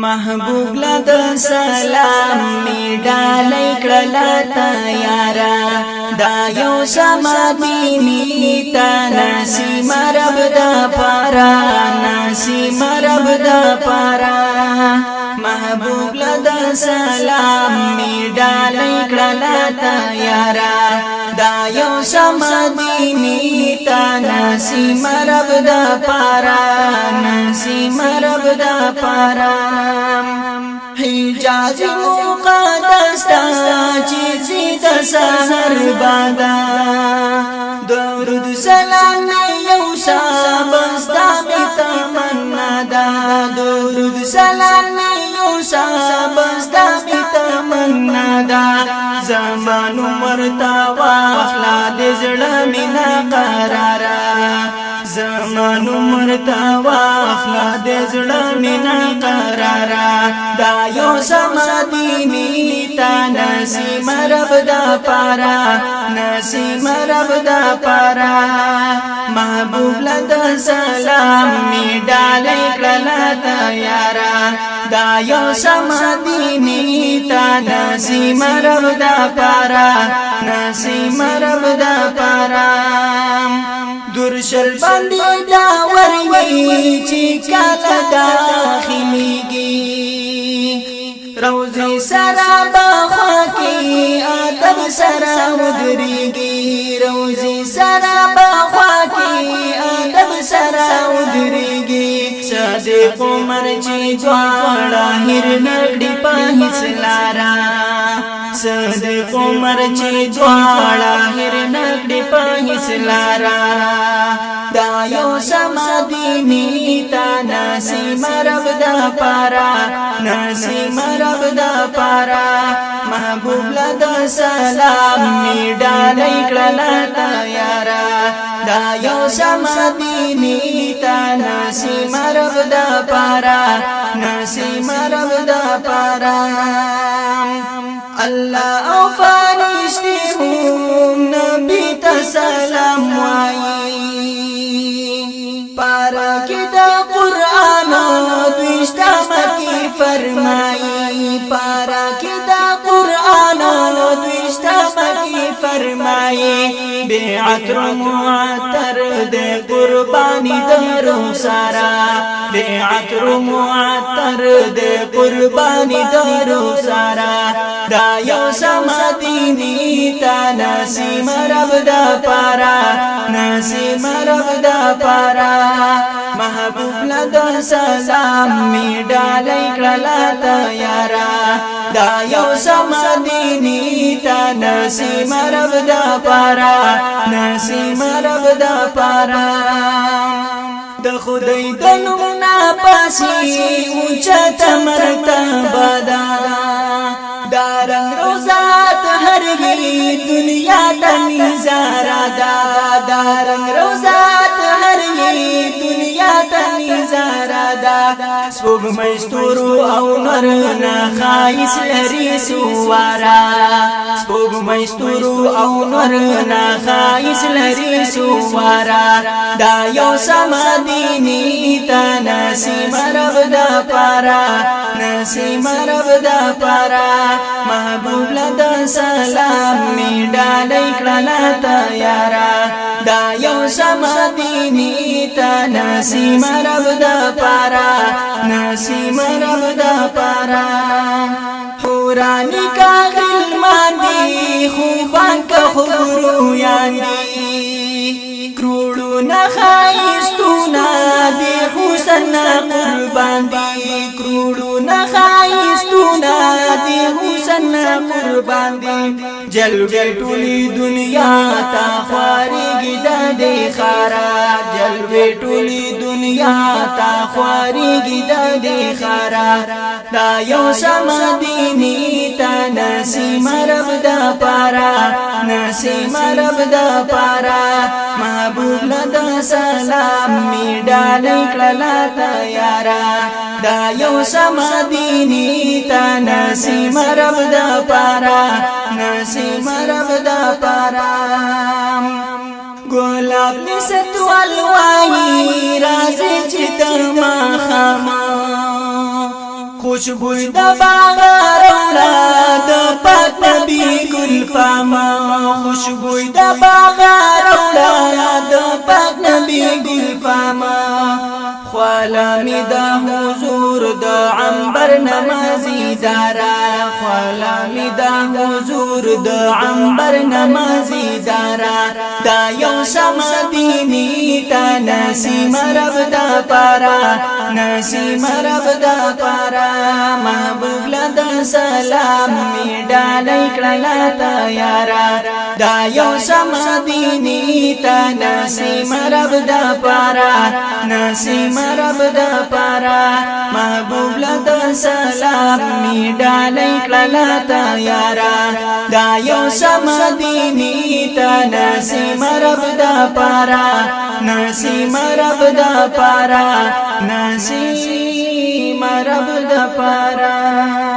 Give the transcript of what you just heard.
محبوب لد سلام می ډالۍ کړل تیارا دا یو سمدینی تا نسیم رب د پارا نسیم رب د پارا محبوب لد سلام می ډالۍ کړل تیارا دا یو سمدینی تا نسیم رب د پارا نسیم رب د پارا حجاز مقدس تا چیزی د سحر بادا درود سلام یو سابس دا می تمنا دا درود سلام یو سابس دا می تمنا دا زمان مرتا واخلا د زړه مینا قرارا زمان مرتا واخلا د زړه مینا قرارا دا یو سمدینی تا نسیم رب د پارا نسیم رب د پارا محبوب لد سلام می ډالۍ کړل تیارا دا یو سمدینی تا نسیم رب د پارا نسیم رب د پارا درشل باندې دا ورغی چې کله داخليږي روزي سرا بخوا کې ادب سرا ودريږي روزي سرا بخوا کې ادب سرا ودريږي صادق عمر چې دواړه هر نګړي په هیڅلارا صادق عمر چې دواړه هر نګړي په هیڅلارا دا یو سمدینی تا نسیم رب د پارا نسیم رب د پارا محبوب لد سلام می ډالۍ کړل تیارا دا یو سمدینی تا نسیم رب د پارا نسیم رب د پارا الله او فرشتي هم نبی ته سلام وایي پارا کې د قران دویشتمه کې فرمایي پارا کې د قران دویشتمه کې فرمایي بیعت معطر د قرباني درو سارا بیعت معطر د قرباني درو سارا دا یو سمدینی تا نسیم رب د پارا نسیم رب د پارا محبوب لد سلام می ډالۍ کړل تیارا دا یو سمدینی تا نسیم رب د پارا نسیم رب د پارا د خدای د نوم نه پاسي اوچت مرتبه دا دارنګ روزات هر وی دنیا د نظارا دا دارنګ روزات هر وی دنیا د نظارا دا سوګ مستورو او نر نه خایس لري سوارا سوګ مستورو او نر نه خایس لري سوارا دا یو سمدینی تا نسیم رب د پارا نسیم رب د پارا محبوب لد سلام می ډالۍ کړل تیارا دا یو سمدینی تا نسیم رب د پارا نسیم رب د پارا حورانی کا غلمان دی خوبان کا خبرو یاندی کروڑو نخایستونا دی حسن قربان دی کروڑو نخایستونا دی حسن قربان دی جلوی ټولی دنیا تا خواریږي د دې خارا جلوی ټولی دنیا تا خواریږي د دې خارا دا یو سمدینی تا نسیم رب د پارا نسیم رب د پارا محبوب لد سلام می ډالۍ کړل تیارا دا یو سمدینی تا نسیم رب د پارا نسیم رب د پارا ګلاب نست والوای راځي چې تر ما خما خوشبوئی دا باغ روڑا دا پاک نبی گل فاما خوشبوئی دا باغ روڑا دا پاک نبی گل فاما خوالامی دا حضور دا عنبر نمازی دارا خوالامی دا حضور دا عنبر نمازی دارا دا یو سمدینی تا نسیم رب دا پارا نسیم رب دا پارا محبوب لدا سلام می ڈالی کڑلا تیارا دا یو سمدینی تا نسیم رب دا پارا نسیم رب دا پارا محبوب لدا سلام می ڈالی کڑلا تیارا دا یو سمدینی تا نسیم رب دا پارا نسیم رب دا پارا نسیم رب دا پارا